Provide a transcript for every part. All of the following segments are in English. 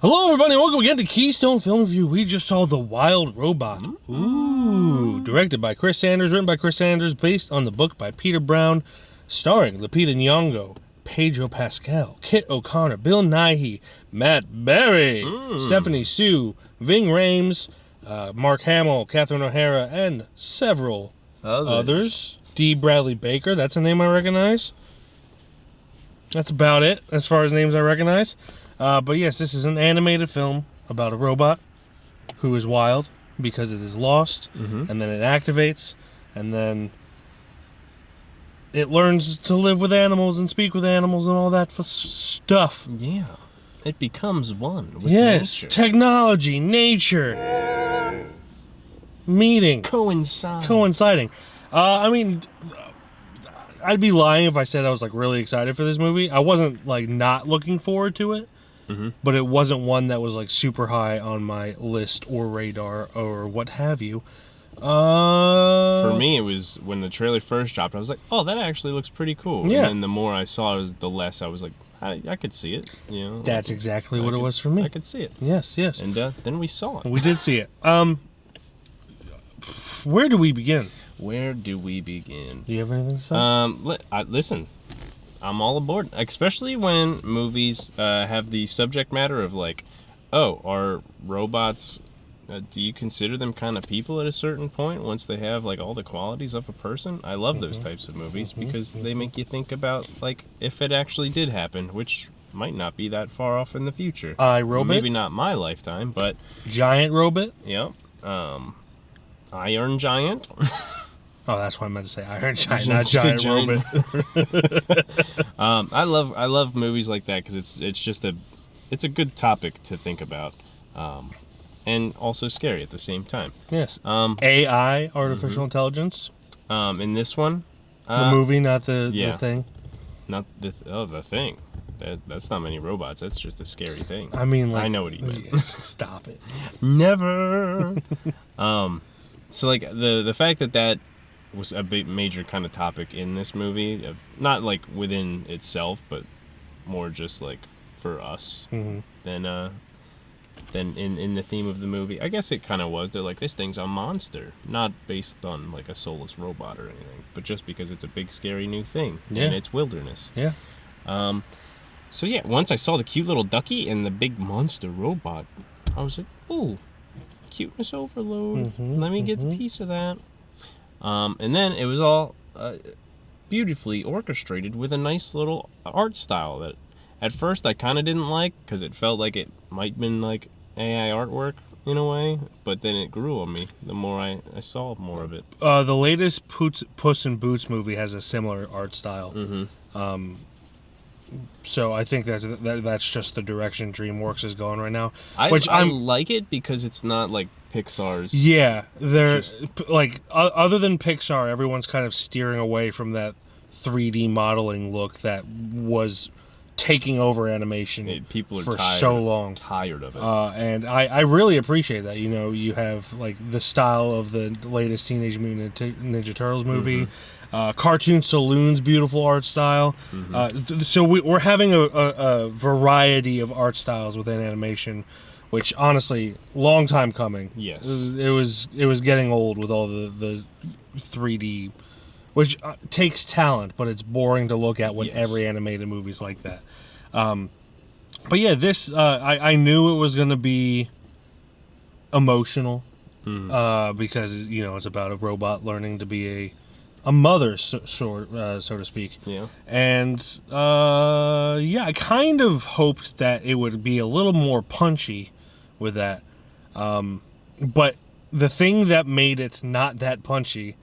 Hello, everybody. Welcome again to Keystone Film Review. We just saw The Wild Robot. Ooh. Directed by Chris Sanders, written by Chris Sanders, based on the book by Peter Brown, starring Lupita Nyong'o, Pedro Pascal, Kit O'Connor, Bill Nighy, Matt Berry, Stephanie Sue, Ving Rhames, Mark Hamill, Catherine O'Hara, and several others. D. Bradley Baker, that's a name I recognize. That's about it as far as names I recognize. But yes, this is an animated film about a robot who is wild because it is lost, and then it activates, and then it learns to live with animals and speak with animals and all that stuff. Yeah, it becomes one with nature. Technology, nature, meeting, coinciding. I mean, I'd be lying if I said I was like really excited for this movie. I wasn't like not looking forward to it. But it wasn't one that was like super high on my list or radar or what have you. For me, it was when the trailer first dropped, I was like, oh, that actually looks pretty cool. Yeah. And then the more I saw it, the less I was like, I could see it. You know, That's exactly what it was for me. I could see it. Yes. And then we saw it. We did see it. Where do we begin? Where do we begin? Do you have anything to say? Listen. I'm all aboard, especially when movies have the subject matter of like, oh, are robots, do you consider them kind of people at a certain point once they have like all the qualities of a person? I love those types of movies because they make you think about like if it actually did happen, which might not be that far off in the future. iRobot? Maybe not my lifetime, but... Giant robot? Yep. Iron Giant. Oh, that's what I meant to say. Iron Giant, not Giant Robot. I love movies like that because it's a good topic to think about, and also scary at the same time. Yes. AI, artificial intelligence. In this one, the movie, not the thing. Not the thing. That's not many robots. That's just a scary thing. I mean, like, I know what he meant. Stop it. Never. So like the fact that was a big major kind of topic in this movie, not like within itself, but more just like for us than in the theme of the movie. I guess it kind of was. They're like, this thing's a monster, not based on like a soulless robot or anything, but just because it's a big scary new thing in its wilderness. Yeah. So yeah, once I saw the cute little ducky and the big monster robot, I was like, ooh, cuteness overload. Let me get a piece of that. And then it was all beautifully orchestrated with a nice little art style that at first I kind of didn't like because it felt like it might have been like AI artwork in a way, but then it grew on me the more I saw more of it. The latest Puss in Boots movie has a similar art style. So I think that's just the direction DreamWorks is going right now. I like it because it's not like Pixar's. Yeah, they're like other than Pixar, everyone's kind of steering away from that 3D modeling look that was taking over animation. People are for so long, tired of it. And I really appreciate that. You know, you have like the style of the latest Teenage Mutant Ninja Turtles movie. Cartoon Saloon's beautiful art style. So we're having a variety of art styles within animation, which honestly, long time coming. Yes, it was getting old with all the 3D, which takes talent, but it's boring to look at when every animated movie's like that. But yeah, this I knew it was going to be emotional because you know it's about a robot learning to be a mother, so to speak. Yeah. And I kind of hoped that it would be a little more punchy with that. But the thing that made it not that punchy,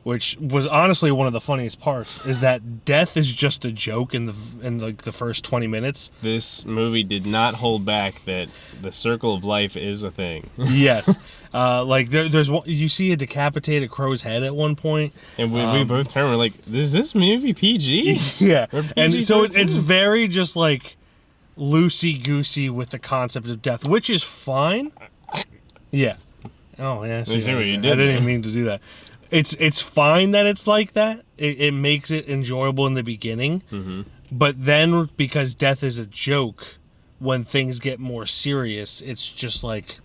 which was honestly one of the funniest parts, is that death is just a joke in the first 20 minutes. This movie did not hold back that the circle of life is a thing. Yes. Like there's one, you see a decapitated crow's head at one point, and we both turned. We're like, "Is this movie PG?" Yeah, PG-13? and so it's very just like loosey goosey with the concept of death, which is fine. Yeah. Oh yeah. See what you did. I didn't even mean to do that. It's fine that it's like that. It makes it enjoyable in the beginning, but then because death is a joke, when things get more serious, it's just like,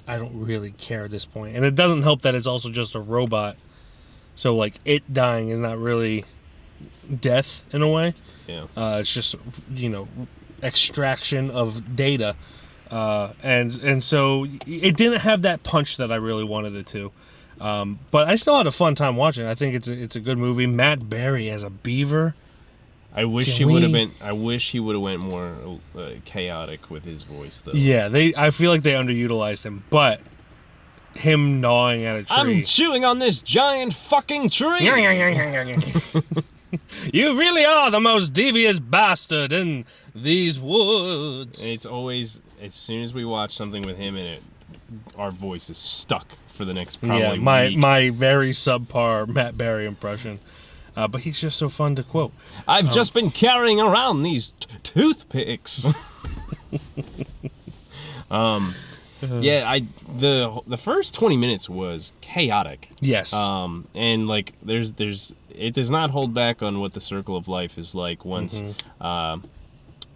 I don't really care at this point. And it doesn't help that it's also just a robot. So, like, it dying is not really death in a way. Yeah. It's just, extraction of data. And so it didn't have that punch that I really wanted it to. But I still had a fun time watching it. I think it's a good movie. Matt Berry as a beaver. I wish he would have been. I wish he would have went more chaotic with his voice, though. Yeah, I feel like they underutilized him, but him gnawing at a tree. I'm chewing on this giant fucking tree. You really are the most devious bastard in these woods. And it's always, as soon as we watch something with him in it, our voice is stuck for the next probably week. my very subpar Matt Berry impression. But he's just so fun to quote. I've just been carrying around these toothpicks. Yeah, the first 20 minutes was chaotic. Yes. And like there's it does not hold back on what the circle of life is like once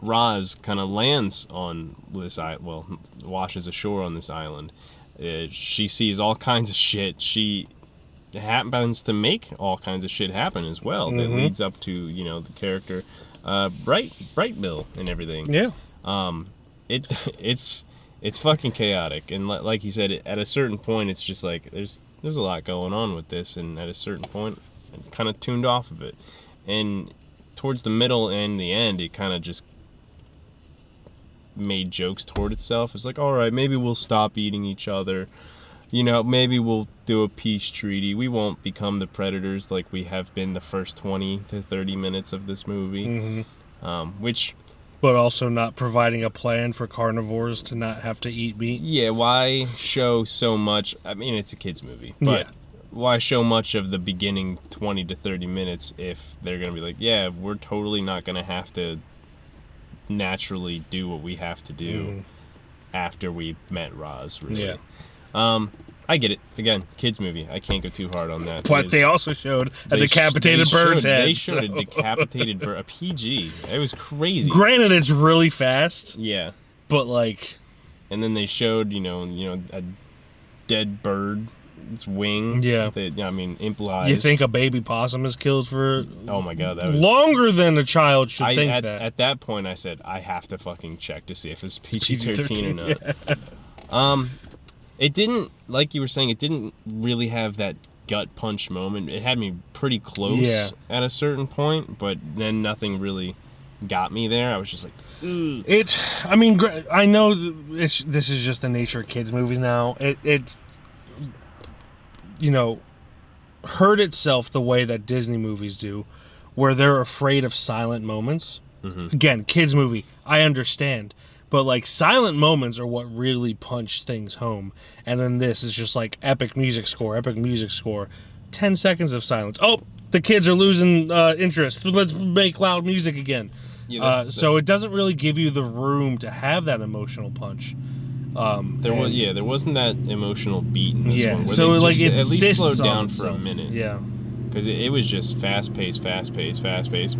Roz kind of lands on this island, washes ashore on this island. She sees all kinds of shit. She happens to make all kinds of shit happen as well that leads up to, the character Bright Bill and everything. Yeah. It's fucking chaotic, and like you said, at a certain point, it's just like there's a lot going on with this, and at a certain point, it kind of tuned off of it, and towards the middle and the end, it kind of just made jokes toward itself. It's like, all right, maybe we'll stop eating each other, maybe we'll do a peace treaty. We won't become the predators like we have been the first 20 to 30 minutes of this movie, which. But also not providing a plan for carnivores to not have to eat meat. Yeah, why show so much? I mean, it's a kid's movie, but why show much of the beginning 20 to 30 minutes if they're going to be like, yeah, we're totally not going to have to naturally do what we have to do after we met Roz, really. Yeah. I get it. Again, kids movie. I can't go too hard on that. But they also showed a decapitated bird's head. They showed a decapitated bird, a PG. It was crazy. Granted, it's really fast. Yeah. But like, and then they showed, a dead bird, its wing. Yeah. That, implies. You think a baby possum is killed for? Oh my god, that was longer than a child should think that. At that point, I said I have to fucking check to see if it's PG-13 or not. Yeah. It didn't, like you were saying, it didn't really have that gut punch moment. It had me pretty close at a certain point, but then nothing really got me there. I was just like, ugh. I know this is just the nature of kids' movies now. It hurt itself the way that Disney movies do, where they're afraid of silent moments. Again, kids' movie, I understand. But, like, silent moments are what really punch things home. And then this is just, like, epic music score. 10 seconds of silence. Oh, the kids are losing interest. Let's make loud music again. Yeah, so it doesn't really give you the room to have that emotional punch. There wasn't that emotional beat in this one. Where so, they it at least slowed down on for a minute. Yeah. Because it was just fast-paced. Fast-paced.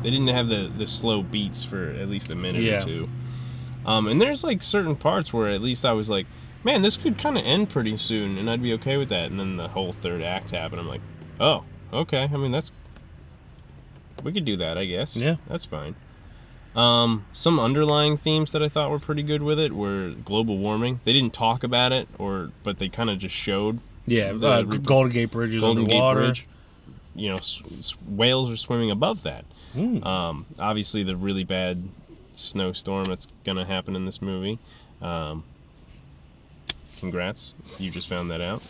They didn't have the slow beats for at least a minute or two. And there's like certain parts where at least I was like, man, this could kind of end pretty soon, and I'd be okay with that. And then the whole third act happened. I'm like, oh, okay. I mean, we could do that, I guess. Yeah. That's fine. Some underlying themes that I thought were pretty good with it were global warming. They didn't talk about it, but they kind of just showed. Yeah, Golden Gate Bridge is underwater. Whales are swimming above that. Obviously, the really bad snowstorm that's going to happen in this movie. Congrats, you just found that out.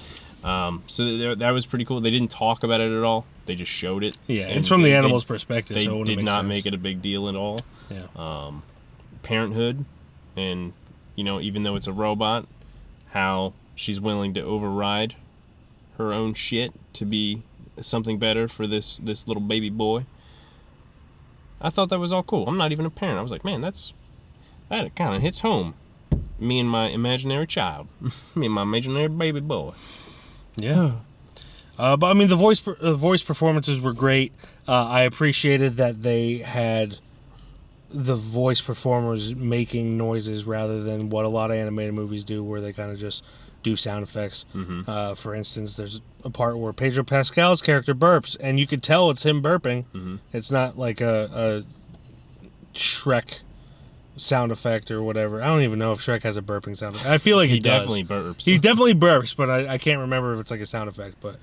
So that was pretty cool. They didn't talk about it at all. They just showed it. Yeah, it's from the animal's perspective. They so it did not sense. make it a big deal at all. Yeah. Parenthood, and even though it's a robot, how she's willing to override her own shit to be something better for this little baby boy. I thought that was all cool. I'm not even a parent. I was like, man, that kind of hits home. Me and my imaginary child. Me and my imaginary baby boy. Yeah. But I mean, the voice performances were great. I appreciated that they had the voice performers making noises rather than what a lot of animated movies do, where they kind of just do sound effects. For instance, there's a part where Pedro Pascal's character burps, and you could tell it's him burping. It's not like a Shrek sound effect or whatever. I don't even know if Shrek has a burping sound effect. I feel like he does. definitely burps. He definitely burps, but I can't remember if it's like a sound effect. But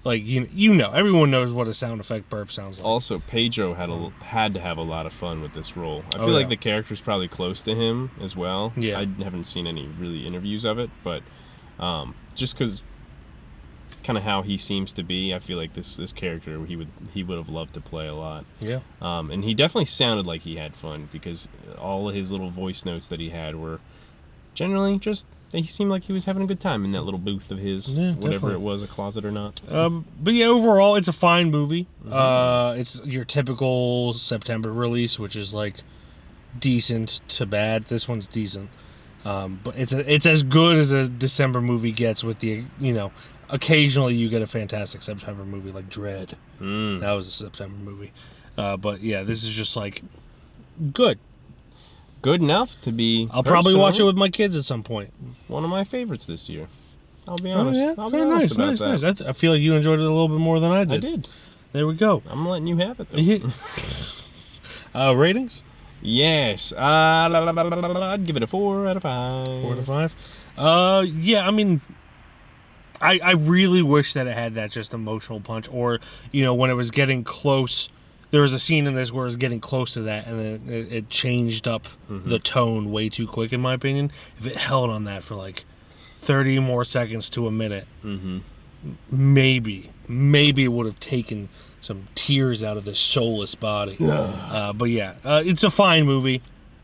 like you know, everyone knows what a sound effect burp sounds like. Also, Pedro had to have a lot of fun with this role. I feel like the character's probably close to him as well. Yeah. I haven't seen any really interviews of it, but just because kind of how he seems to be, I feel like this character he would have loved to play a lot. Yeah. And he definitely sounded like he had fun, because all of his little voice notes that he had were generally just, he seemed like he was having a good time in that little booth of his, whatever definitely. it was, a closet or not. But yeah, overall, it's a fine movie. It's your typical September release, which is like decent to bad. This one's decent. But it's as good as a December movie gets, with the, occasionally you get a fantastic September movie like Dread. That was a September movie. But yeah, this is just like good. Good enough to be. I'll probably watch it with my kids at some point. One of my favorites this year. I'll be honest. Yeah? I'll be honest about that. Nice. I feel like you enjoyed it a little bit more than I did. I did. There we go. I'm letting you have it though. Ratings? Yes. I'd give it a 4 out of 5. 4 out of 5. Yeah, I mean, I really wish that it had that just emotional punch, or when it was getting close. There was a scene in this where it was getting close to that, and then it changed up the tone way too quick, in my opinion. If it held on that for like 30 more seconds to a minute, maybe it would have taken some tears out of this soulless body. But yeah, it's a fine movie.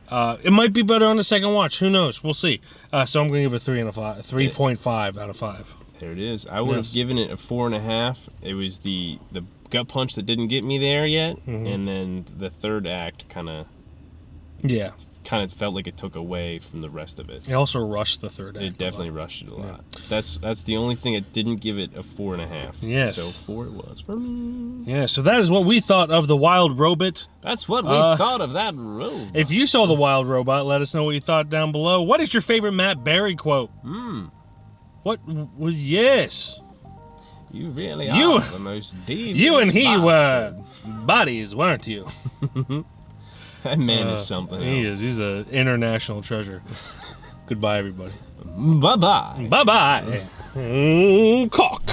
It might be better on the second watch. Who knows? We'll see. So I'm going to give it 3.5 out of 5. There it is. I would have given it a 4.5. It was the gut punch that didn't get me there yet, and then the third act kind of felt like it took away from the rest of it. It also rushed the third act. It definitely rushed it a lot. That's the only thing that didn't give it a 4.5. Yes. So 4 it was for me. Yeah. So that is what we thought of The Wild Robot. That's what we thought of that robot. If you saw The Wild Robot, let us know what you thought down below. What is your favorite Matt Berry quote? What? Well, yes. You really are the most devious You and he bastard. were bodies, weren't you? That man is something else. He is. He's an international treasure. Goodbye, everybody. Bye-bye. Bye-bye. Cock.